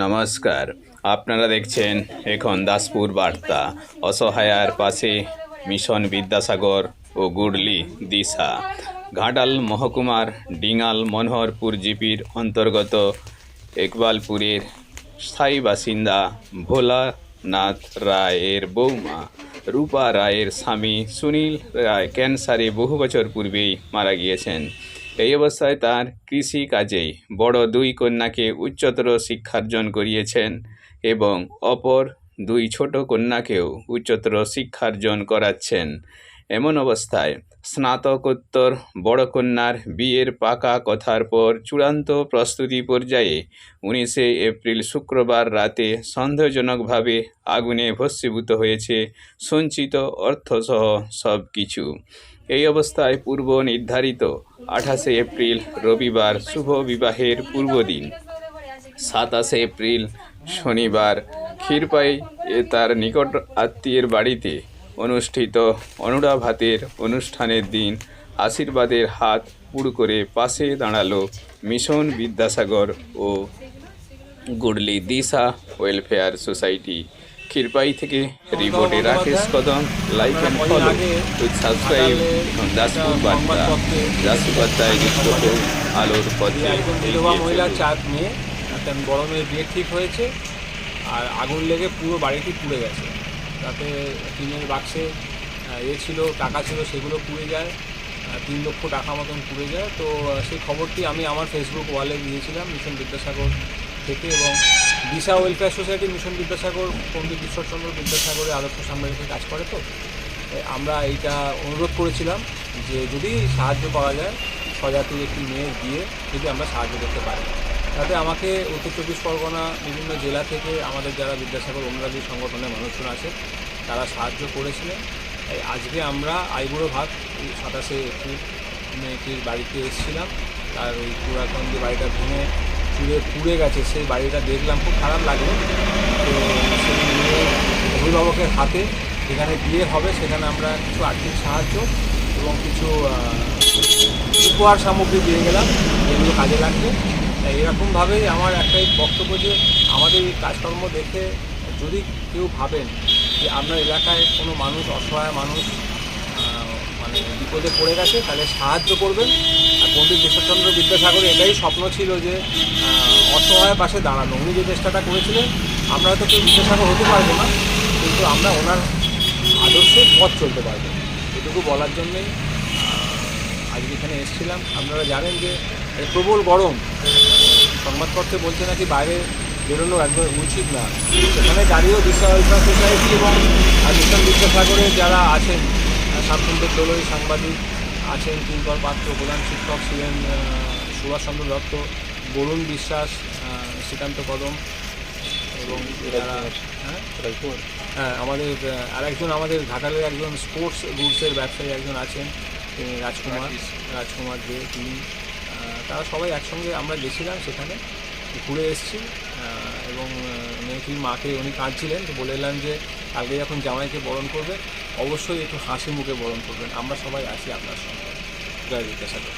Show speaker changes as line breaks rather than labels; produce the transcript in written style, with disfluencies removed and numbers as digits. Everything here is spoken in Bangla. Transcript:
নমস্কার, আপনারা দেখছেন এখন দাসপুর বার্তা। অসহায়ার পাশে মিশন বিদ্যাসাগর ও গুডলি দিশা। ঘাটাল মহকুমার ডিঙাল মনোহরপুর জিপির অন্তর্গত একবালপুরের স্থায়ী বাসিন্দা ভোলানাথ রায়ের বৌমা রূপা রায়ের স্বামী সুনীল রায় ক্যান্সারে বহু বছর পূর্বেই মারা গিয়েছেন। এই অবস্থায় তার কৃষি কাজেই বড় দুই কন্যাকে উচ্চতর শিক্ষার্জন করিয়েছেন এবং অপর দুই ছোট কন্যাকেও উচ্চতর শিক্ষার্জন করাচ্ছেন। এমন অবস্থায় স্নাতকোত্তর বড় কন্যার বিয়ের পাকা কথার পর চূড়ান্ত প্রস্তুতি পর্যায়ে 19 এপ্রিল শুক্রবার রাতে সন্দেহজনকভাবে আগুনে ভস্মীভূত হয়েছে সঞ্চিত অর্থসহ সব কিছু। এই অবস্থায় পূর্ব নির্ধারিত 28 এপ্রিল রবিবার শুভ বিবাহের পূর্বদিন 27 এপ্রিল শনিবার ক্ষীরপাই তার নিকট আত্মীয়ের বাড়িতে অনুষ্ঠিত অনুরাভাতের অনুষ্ঠানের দিন আশীর্বাদের হাত পুড় করে পাশে দাঁড়ালো মিশন বিদ্যাসাগর ও গুডলি দিশা ওয়েলফেয়ার সোসাইটি। ক্ষীরপাই থেকে রিপোর্টে রাকেশ কদম। Like and follow with subscribe Daspur বার্তা। দাসপুর বার্তায় যুক্ত হোক আলোর পথে।
বিধবা মহিলার 4 মেয়ে, একটা বড় মেয়ের বিয়ে ঠিক হয়েছে, আর আগুন লেগে পুরো বাড়িটি পুড়ে গেছে। তাতে টিনের বাক্সে ছিল টাকা ছিল, সেগুলো পুড়ে যায়, 3 লক্ষ টাকা মতন পুড়ে যায়। তো সেই খবরটি আমি আমার ফেসবুক ওয়ালে দিয়েছিলাম মিশন বিদ্যাসাগর থেকে, এবং দিশা ওয়েলফেয়ার সোসাইটি মিশন বিদ্যাসাগর পণ্ডিত ঈশ্বরচন্দ্র বিদ্যাসাগরের আদর্শ সামনে রেখে কাজ করে। তো আমরা এইটা অনুরোধ করেছিলাম যে যদি সাহায্য করা যায়, স্বজাতির একটি মেয়ের বিয়ে যদি আমরা সাহায্য করতে পারি। তাতে আমাকে উত্তর 24 পরগনা বিভিন্ন জেলা থেকে আমাদের যারা বিদ্যাসাগর অনুরাগী সংগঠনের মানুষজন আছে তারা সাহায্য করেছিলেন। আজকে আমরা আইবুড়ো ভাত 27 এপ্রিল মেয়েটির বাড়িতে এসেছিলাম। তার ওই পুরাতন যে বাড়িটা ভেঙে পুড়ে গেছে সেই বাড়িটা দেখলাম, খুব খারাপ লাগলো। তো সেই মেয়ের অভিভাবকের হাতে যেখানে বিয়ে হবে সেখানে আমরা কিছু আর্থিক সাহায্য এবং কিছু উপহার সামগ্রী দিয়ে গেলাম, যেগুলো কাজে লাগবে। তাই এরকমভাবেই আমার একটাই বক্তব্য যে আমাদের এই কাজকর্ম দেখে যদি কেউ ভাবেন যে আপনার এলাকায় কোনো মানুষ, অসহায় মানুষ মানে বিপদে পড়ে গেছে, তাহলে সাহায্য করবেন। আর পণ্ডিত ঈশ্বরচন্দ্র বিদ্যাসাগরের এটাই স্বপ্ন ছিল যে অসহায় পাশে দাঁড়ানো। উনি যে চেষ্টাটা করেছিলেন, আমরা হয়তো কেউ বিদ্যাসাগর হতে পারবো না, কিন্তু আমরা ওনার আদর্শে পথ চলতে পারবো। এটুকু বলার জন্যেই আজকে এখানে এসেছিলাম। আপনারা জানেন যে প্রবল গরম, সংবাদপত্রে বলছে নাকি বাইরে বেরোনো একদম উচিত না। সেখানে দাঁড়িয়েও দিশা ওয়েলফেয়ার সোসাইটি এবং মিশন বিদ্যাসাগরের যারা আছেন, শান্তনুদেব দলুই সাংবাদিক আছেন, কিঙ্কর পাত্র প্রধান শিক্ষক ছিলেন, সুভাষচন্দ্র দত্ত, বরুণ বিশ্বাস, শ্রীকান্ত কদম, এবং যারা আমাদের আরেকজন আমাদের ঘাটালের একজন স্পোর্টস গুডসের ব্যবসায়ী একজন আছেন, রাজকুমার দে, তিনি, তারা সবাই একসঙ্গে আমরা গেছিলাম, সেখানে ঘুরে এসেছি। এবং মেয়েটির মাকে উনি কাঁদছিলেন, তো বলে এলাম যে কালকে যখন জামাইকে বরণ করবে অবশ্যই একটু হাসি মুখে বরণ করবেন, আমরা সবাই আছি আপনার সঙ্গে। জয় বিদ্যাসাগর।